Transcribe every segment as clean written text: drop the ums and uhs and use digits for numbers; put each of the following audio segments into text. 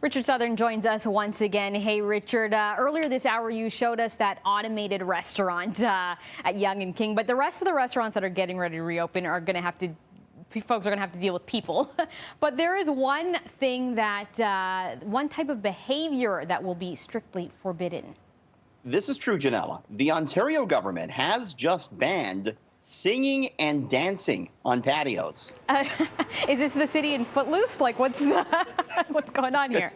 Richard Southern joins us once again. Hey, Richard, earlier this hour you showed us that automated restaurant at Yonge and King, but the rest of the restaurants that are getting ready to reopen are going to have to, folks are going to have to deal with people. But there is one thing that, one type of behavior that will be strictly forbidden. This is true, Ginella. The Ontario government has just banned singing and dancing on patios. Is this the city in Footloose? Like, what's what's going on here?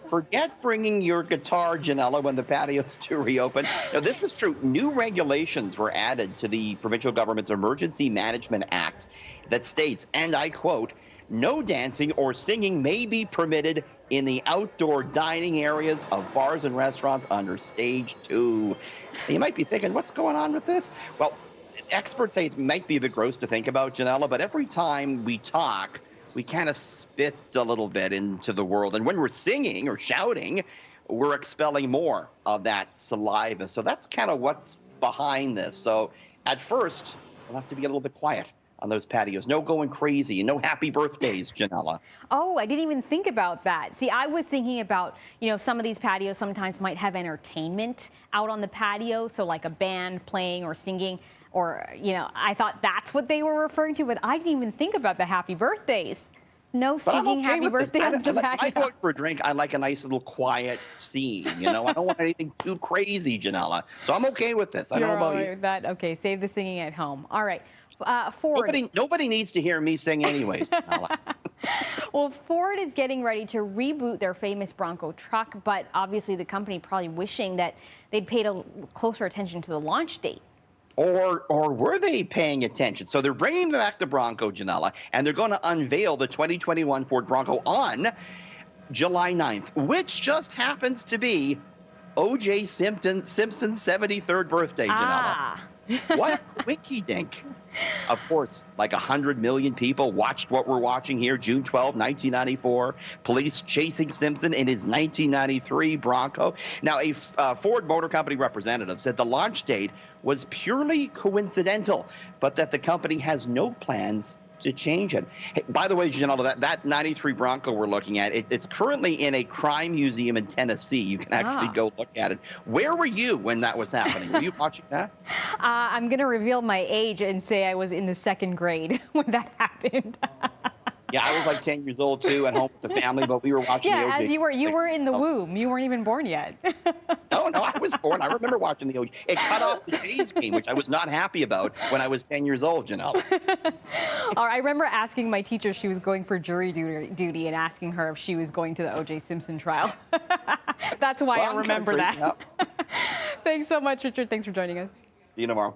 Forget bringing your guitar, Ginella, when the patios do reopen. Now, this is true. New regulations were added to the provincial government's Emergency Management Act that states, and I quote, "No dancing or singing may be permitted in the outdoor dining areas of bars and restaurants under Stage 2. You might be thinking, what's going on with this? Well, experts say it might be a bit gross to think about, Ginella, but every time we talk, we kind of spit a little bit into the world. And when we're singing or shouting, we're expelling more of that saliva. So that's kind of what's behind this. So at first, we'll have to be a little bit quiet on those patios. No going crazy and no happy birthdays, Ginella. Oh, I didn't even think about that. See, I was thinking about, some of these patios sometimes might have entertainment out on the patio. So like a band playing or singing. Or, I thought that's what they were referring to, but I didn't even think about the happy birthdays. No singing happy birthday on the patio. I go out for a drink. I like a nice little quiet scene. I don't want anything too crazy, Ginella. So I'm okay with this. I don't know about you. That, okay, save the singing at home. All right. Ford. Nobody needs to hear me sing anyways, Ginella. Well, Ford is getting ready to reboot their famous Bronco truck, but obviously the company probably wishing that they'd paid a closer attention to the launch date. Or were they paying attention? So they're bringing back the Bronco, Ginella, and they're going to unveil the 2021 Ford Bronco on July 9th, which just happens to be O.J. Simpson's 73rd birthday, Ginella. What a quickie dink. Of course, like 100 million people watched what we're watching here, June 12, 1994. Police chasing Simpson in his 1993 Bronco. Now, a Ford Motor Company representative said the launch date was purely coincidental, but that the company has no plans to change it. Hey, by the way, Ginella, that 93 Bronco we're looking at, it's currently in a crime museum in Tennessee. You can actually go look at it. Where were you when that was happening? Were you watching that? I'm going to reveal my age and say I was in the 2nd grade when that happened. Yeah, I was like 10 years old, too, at home with the family, but we were watching the OJ. Yeah, as you were in the womb. You weren't even born yet. No, I was born. I remember watching the OJ. It cut off the A's game, which I was not happy about when I was 10 years old, All right, I remember asking my teacher, she was going for jury duty, and asking her if she was going to the O.J. Simpson trial. That's why I remember that. Yep. Thanks so much, Richard. Thanks for joining us. See you tomorrow.